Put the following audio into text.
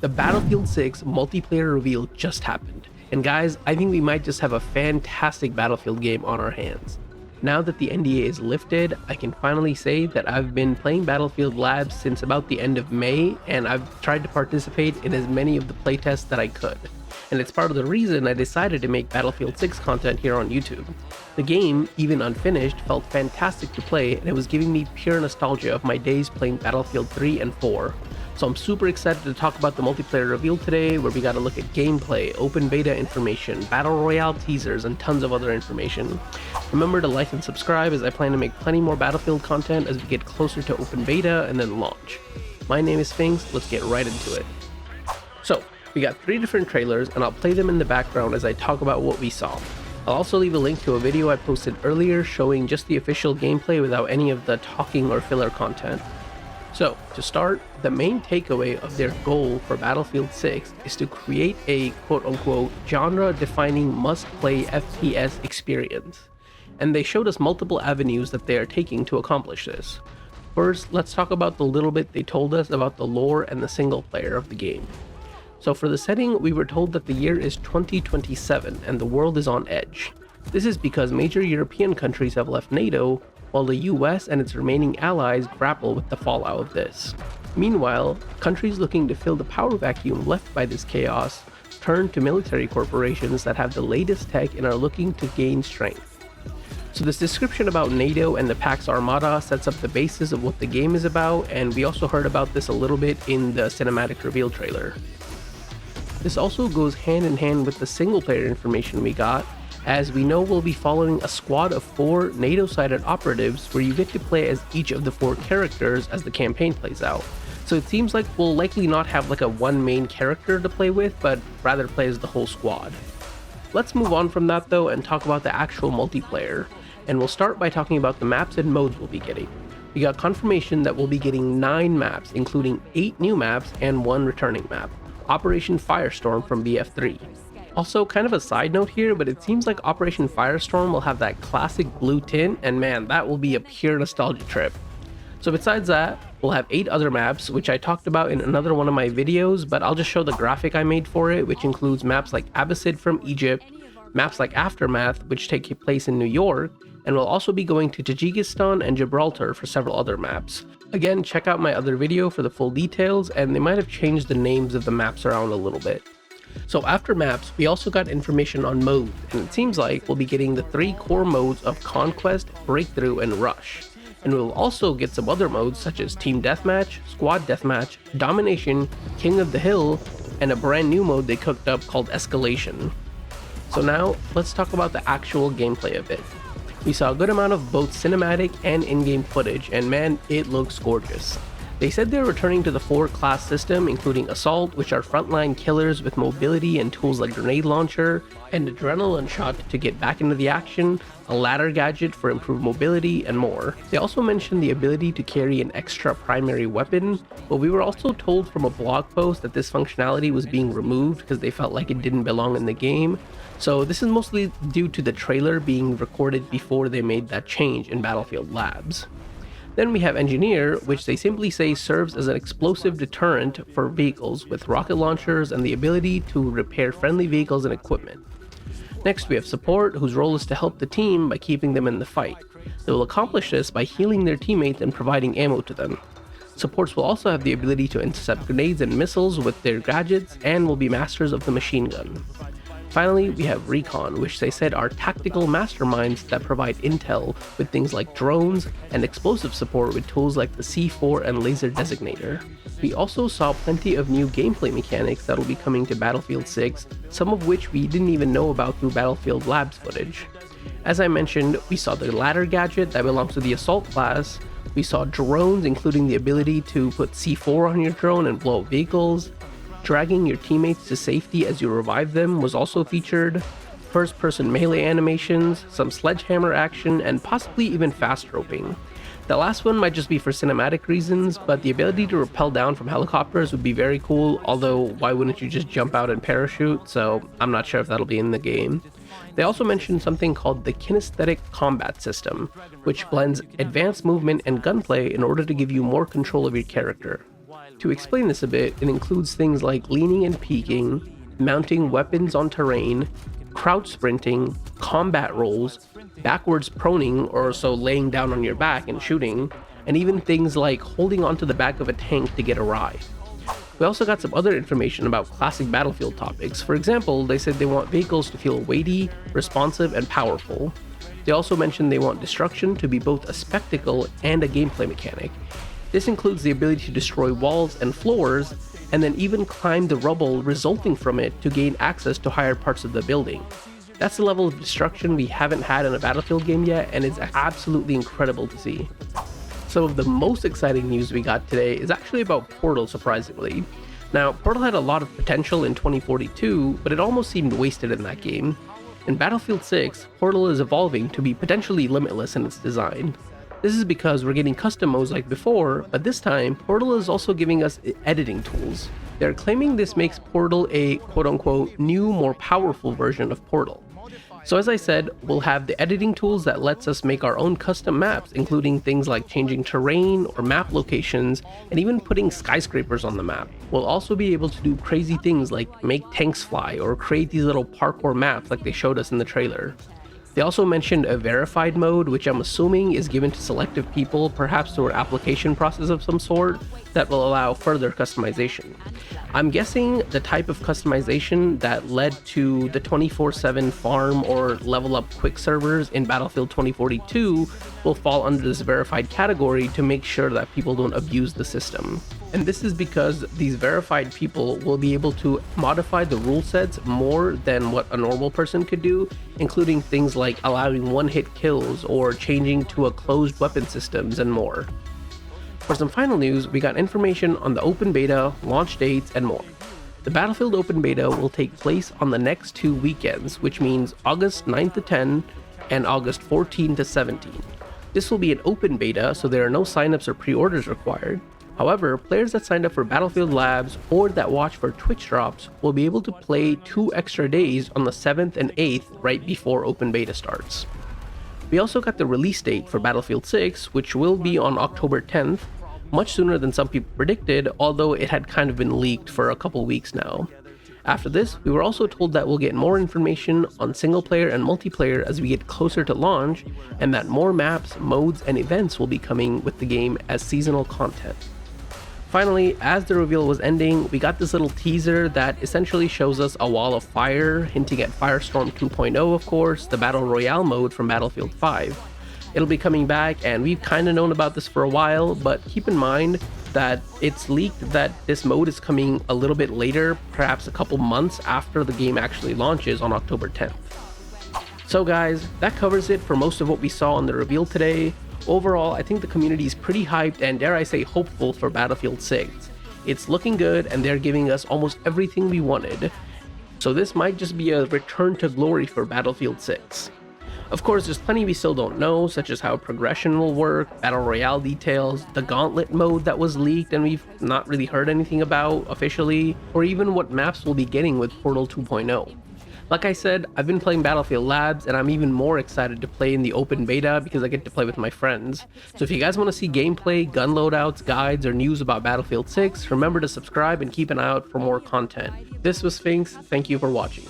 The Battlefield 6 multiplayer reveal just happened, and guys, I think we might just have a fantastic Battlefield game on our hands. Now that the NDA is lifted, I can finally say that I've been playing Battlefield Labs since about the end of May, and I've tried to participate in as many of the playtests that I could. And it's part of the reason I decided to make Battlefield 6 content here on YouTube. The game, even unfinished, felt fantastic to play, and it was giving me pure nostalgia of my days playing Battlefield 3 and 4. So I'm super excited to talk about the multiplayer reveal today, where we got to look at gameplay, open beta information, battle royale teasers, and tons of other information. Remember to like and subscribe, as I plan to make plenty more Battlefield content as we get closer to open beta and then launch. My name is Sphinx, let's get right into it. So, we got 3 different trailers, and I'll play them in the background as I talk about what we saw. I'll also leave a link to a video I posted earlier showing just the official gameplay without any of the talking or filler content. So, to start, the main takeaway of their goal for Battlefield 6 is to create a quote-unquote genre-defining must-play FPS experience. And they showed us multiple avenues that they are taking to accomplish this. First, let's talk about the little bit they told us about the lore and the single player of the game. So for the setting, we were told that the year is 2027 and the world is on edge. This is because major European countries have left NATO, while the US and its remaining allies grapple with the fallout of this. Meanwhile, countries looking to fill the power vacuum left by this chaos turn to military corporations that have the latest tech and are looking to gain strength. So this description about NATO and the Pax Armada sets up the basis of what the game is about, and we also heard about this a little bit in the cinematic reveal trailer. This also goes hand in hand with the single player information we got, as we know we'll be following a squad of 4 NATO-sided operatives where you get to play as each of the 4 characters as the campaign plays out. So it seems like we'll likely not have like a one main character to play with, but rather play as the whole squad. Let's move on from that though and talk about the actual multiplayer, and we'll start by talking about the maps and modes we'll be getting. We got confirmation that we'll be getting 9 maps, including 8 new maps and 1 returning map. Operation Firestorm from BF3. Also, kind of a side note here, but it seems like Operation Firestorm will have that classic blue tint, and man, that will be a pure nostalgia trip. So besides that, we'll have 8 other maps, which I talked about in another one of my videos, but I'll just show the graphic I made for it, which includes maps like Abbasid from Egypt, maps like Aftermath, which take place in New York, and we'll also be going to Tajikistan and Gibraltar for several other maps. Again, check out my other video for the full details, and they might have changed the names of the maps around a little bit. So after maps, we also got information on modes, and it seems like we'll be getting the 3 core modes of Conquest, Breakthrough, and Rush. And we'll also get some other modes such as Team Deathmatch, Squad Deathmatch, Domination, King of the Hill, and a brand new mode they cooked up called Escalation. So now, let's talk about the actual gameplay of it. We saw a good amount of both cinematic and in-game footage, and man, it looks gorgeous. They said they're returning to the 4-class system, including Assault, which are frontline killers with mobility and tools like Grenade Launcher, and Adrenaline Shot to get back into the action, a ladder gadget for improved mobility, and more. They also mentioned the ability to carry an extra primary weapon, but we were also told from a blog post that this functionality was being removed because they felt like it didn't belong in the game. So this is mostly due to the trailer being recorded before they made that change in Battlefield Labs. Then we have Engineer, which they simply say serves as an explosive deterrent for vehicles with rocket launchers and the ability to repair friendly vehicles and equipment. Next we have Support, whose role is to help the team by keeping them in the fight. They will accomplish this by healing their teammates and providing ammo to them. Supports will also have the ability to intercept grenades and missiles with their gadgets and will be masters of the machine gun. Finally, we have Recon, which they said are tactical masterminds that provide intel with things like drones, and explosive support with tools like the C4 and Laser Designator. We also saw plenty of new gameplay mechanics that will be coming to Battlefield 6, some of which we didn't even know about through Battlefield Labs footage. As I mentioned, we saw the ladder gadget that belongs to the Assault class, we saw drones including the ability to put C4 on your drone and blow up vehicles. Dragging your teammates to safety as you revive them was also featured, first-person melee animations, some sledgehammer action, and possibly even fast roping. The last one might just be for cinematic reasons, but the ability to rappel down from helicopters would be very cool, although why wouldn't you just jump out and parachute, so I'm not sure if that'll be in the game. They also mentioned something called the Kinesthetic Combat System, which blends advanced movement and gunplay in order to give you more control of your character. To explain this a bit, it includes things like leaning and peeking, mounting weapons on terrain, crouch sprinting, combat rolls, backwards proning, or so laying down on your back and shooting, and even things like holding onto the back of a tank to get a ride. We also got some other information about classic Battlefield topics. For example, they said they want vehicles to feel weighty, responsive, and powerful. They also mentioned they want destruction to be both a spectacle and a gameplay mechanic. This includes the ability to destroy walls and floors, and then even climb the rubble resulting from it to gain access to higher parts of the building. That's the level of destruction we haven't had in a Battlefield game yet, and it's absolutely incredible to see. Some of the most exciting news we got today is actually about Portal, surprisingly. Now, Portal had a lot of potential in 2042, but it almost seemed wasted in that game. In Battlefield 6, Portal is evolving to be potentially limitless in its design. This is because we're getting custom modes like before, but this time, Portal is also giving us editing tools. They're claiming this makes Portal a quote-unquote new, more powerful version of Portal. So as I said, we'll have the editing tools that lets us make our own custom maps, including things like changing terrain or map locations, and even putting skyscrapers on the map. We'll also be able to do crazy things like make tanks fly or create these little parkour maps like they showed us in the trailer. They also mentioned a verified mode, which I'm assuming is given to selective people, perhaps through an application process of some sort, that will allow further customization. I'm guessing the type of customization that led to the 24/7 farm or level up quick servers in Battlefield 2042 will fall under this verified category to make sure that people don't abuse the system. And this is because these verified people will be able to modify the rule sets more than what a normal person could do, including things like allowing one-hit kills or changing to a closed weapon systems and more. For some final news, we got information on the open beta, launch dates, and more. The Battlefield open beta will take place on the next 2 weekends, which means August 9th to 10 and August 14 to 17. This will be an open beta, so there are no signups or pre-orders required. However, players that signed up for Battlefield Labs or that watch for Twitch drops will be able to play 2 extra days on the 7th and 8th right before open beta starts. We also got the release date for Battlefield 6, which will be on October 10th, much sooner than some people predicted, although it had kind of been leaked for a couple weeks now. After this, we were also told that we'll get more information on single player and multiplayer as we get closer to launch, and that more maps, modes, and events will be coming with the game as seasonal content. Finally, as the reveal was ending, we got this little teaser that essentially shows us a wall of fire, hinting at Firestorm 2.0, of course, the Battle Royale mode from Battlefield 5. It'll be coming back, and we've kind of known about this for a while, but keep in mind that it's leaked that this mode is coming a little bit later, perhaps a couple months after the game actually launches on October 10th. So guys, that covers it for most of what we saw on the reveal today. Overall, I think the community is pretty hyped and, dare I say, hopeful for Battlefield 6. It's looking good and they're giving us almost everything we wanted. So this might just be a return to glory for Battlefield 6. Of course, there's plenty we still don't know, such as how progression will work, Battle Royale details, the Gauntlet mode that was leaked and we've not really heard anything about officially, or even what maps we'll be getting with Portal 2.0. Like I said, I've been playing Battlefield Labs and I'm even more excited to play in the open beta because I get to play with my friends. So if you guys want to see gameplay, gun loadouts, guides, or news about Battlefield 6, remember to subscribe and keep an eye out for more content. This was Sphinx, thank you for watching.